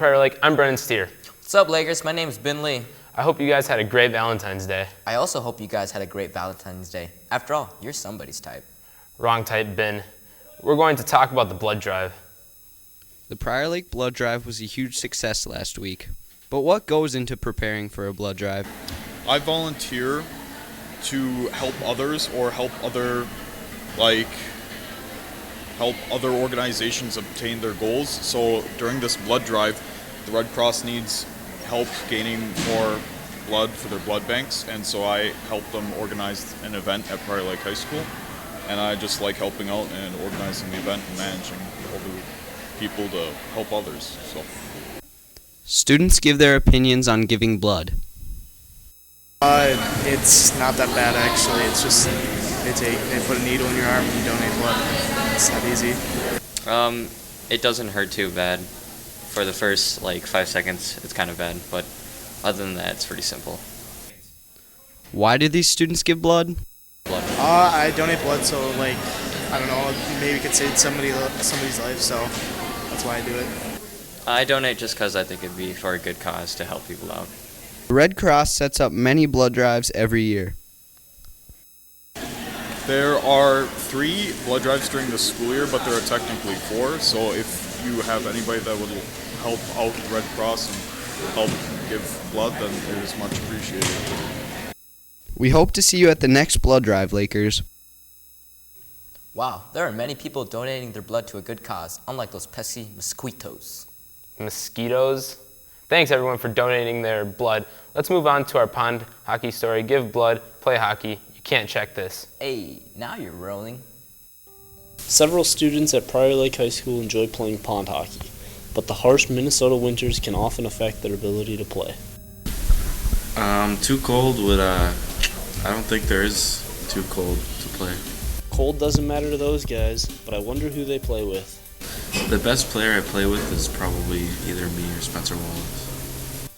Prairie Lake, I'm Brennan Stier. What's up, Lakers? My name's Binh. I hope you guys had a great Valentine's Day. I also hope you guys had a great Valentine's Day. After all, you're somebody's type. Wrong type, Binh. We're going to talk about the blood drive. The Prior Lake blood drive was a huge success last week. But what goes into preparing for a blood drive? I volunteer to help others or help other organizations obtain their goals. So during this blood drive, the Red Cross needs help gaining more blood for their blood banks, and so I help them organize an event at Prior Lake High School, and I just like helping out and organizing the event and managing other people to help others. So Students give their opinions on giving blood. It's not that bad actually. It's just they put a needle in your arm and you donate blood. It's that easy. It doesn't hurt too bad. For the first 5 seconds, it's kind of bad, but other than that, it's pretty simple. Why do these students give blood? I donate blood so I don't know, maybe could save somebody's life, so that's why I do it. I donate just because I think it'd be for a good cause to help people out. The Red Cross sets up many blood drives every year. there are 3 blood drives during the school year, but there are technically 4. So if you have anybody that would help out the Red Cross and help give blood, then it is much appreciated. We hope to see you at the next blood drive, Lakers. Wow, there are many people donating their blood to a good cause, unlike those pesky mosquitoes. Mosquitoes? Thanks everyone for donating their blood. Let's move on to our pond hockey story. Give blood, play hockey. You can't check this. Hey, now you're rolling. Several students at Prior Lake High School enjoy playing pond hockey, but the harsh Minnesota winters can often affect their ability to play. Too cold would, I don't think there is too cold to play. Cold doesn't matter to those guys, but I wonder who they play with. The best player I play with is probably either me or Spencer Wallace.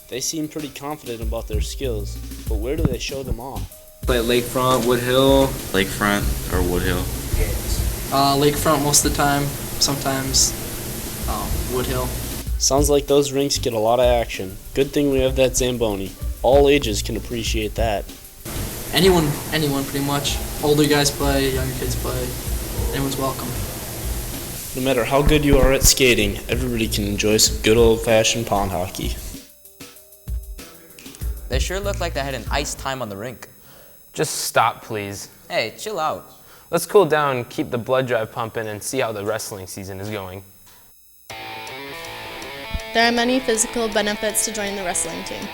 They seem pretty confident about their skills, but where do they show them off? Play at Lakefront, Woodhill. Lakefront or Woodhill? Lakefront most of the time, sometimes Woodhill. Sounds like those rinks get a lot of action. Good thing we have that Zamboni. All ages can appreciate that. Anyone pretty much. Older guys play, younger kids play. Anyone's welcome. No matter how good you are at skating, everybody can enjoy some good old-fashioned pond hockey. They sure look like they had an ice time on the rink. Just stop, please. Hey, chill out. Let's cool down, keep the blood drive pumping, and see how the wrestling season is going. There are many physical benefits to joining the wrestling team.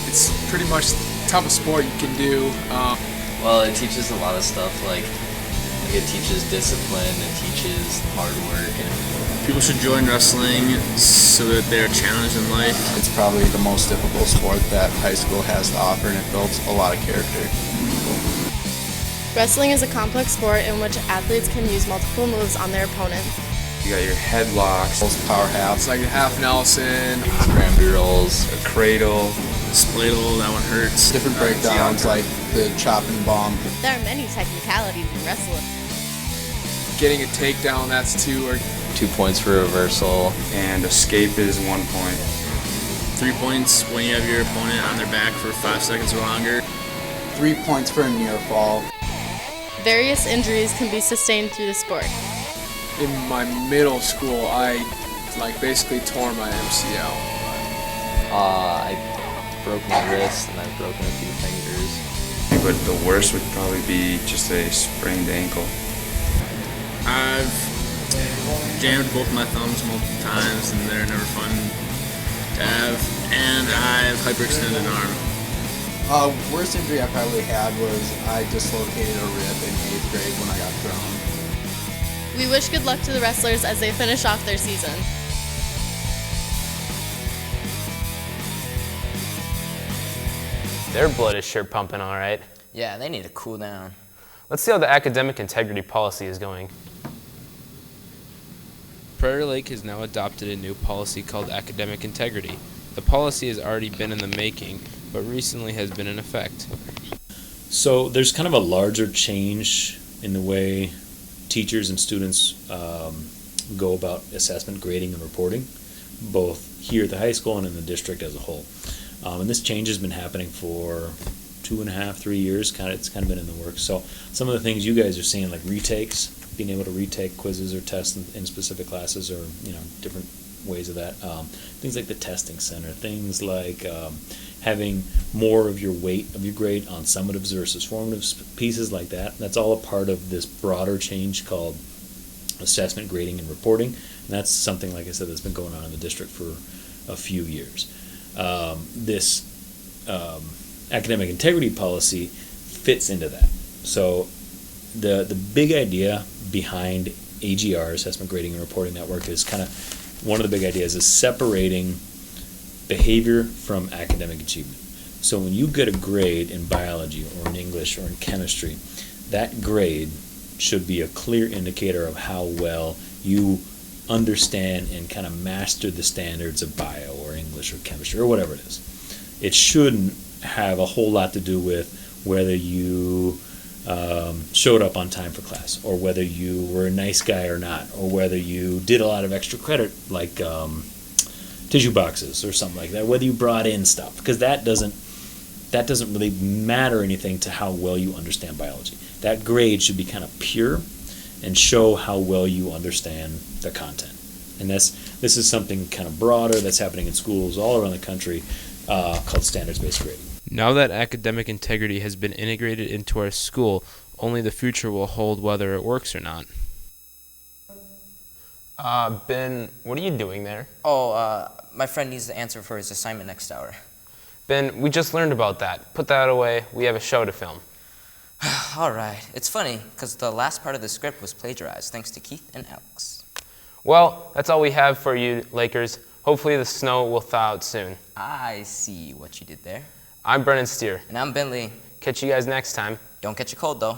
It's pretty much the type of sport you can do. Well, it teaches a lot of stuff, like it teaches discipline, it teaches hard work. People should join wrestling so that they're challenged in life. It's probably the most difficult sport that high school has to offer, and it builds a lot of character. Wrestling is a complex sport in which athletes can use multiple moves on their opponents. You got your headlocks, power halves, like a half Nelson, scramble rolls, a cradle, spladle, that one hurts. Different breakdowns like the chop and bomb. There are many technicalities in wrestling. Getting a takedown, that's 2 or 2 points for reversal. And escape is 1 point. 3 points when you have your opponent on their back for 5 seconds or longer. 3 points for a near fall. Various injuries can be sustained through the sport. In my middle school, I basically tore my MCL. I broke my wrist and I've broken a few fingers. But the worst would probably be just a sprained ankle. I've jammed both my thumbs multiple times and they're never fun to have. And I've hyperextended an arm. Worst injury I probably had was I dislocated a rib in 8th grade when I got thrown. We wish good luck to the wrestlers as they finish off their season. Their blood is sure pumping all right. Yeah, they need to cool down. Let's see how the academic integrity policy is going. Prairie Lake has now adopted a new policy called academic integrity. The policy has already been in the making, but recently has been in effect. So there's kind of a larger change in the way teachers and students go about assessment, grading, and reporting. both here at the high school and in the district as a whole. And this change has been happening for 2.5, 3 years. It's kind of been in the works. So some of the things you guys are seeing, like retakes, being able to retake quizzes or tests in specific classes, or different ways of that. Things like the testing center, things like having more of your weight of your grade on summatives versus formatives, pieces like that. That's all a part of this broader change called assessment, grading, and reporting. And that's something, like I said, that's been going on in the district for a few years. This academic integrity policy fits into that. So the big idea behind AGR, Assessment, Grading, and Reporting Network, is kind of one of the big ideas is separating behavior from academic achievement. So when you get a grade in biology or in English or in chemistry, that grade should be a clear indicator of how well you understand and kind of master the standards of bio or English or chemistry or whatever it is. It shouldn't have a whole lot to do with whether you showed up on time for class, or whether you were a nice guy or not, or whether you did a lot of extra credit like tissue boxes or something like that, whether you brought in stuff, because that doesn't really matter anything to how well you understand biology. That grade should be kind of pure and show how well you understand the content. And this is something kind of broader that's happening in schools all around the country called standards-based grading. Now that academic integrity has been integrated into our school, only the future will hold whether it works or not. Ben, what are you doing there? Oh, my friend needs the answer for his assignment next hour. Ben, we just learned about that. Put that away. We have a show to film. All right. It's funny, because the last part of the script was plagiarized, thanks to Keith and Alex. Well, that's all we have for you, Lakers. Hopefully the snow will thaw out soon. I see what you did there. I'm Brennan Stier. And I'm Binh. Catch you guys next time. Don't catch a cold, though.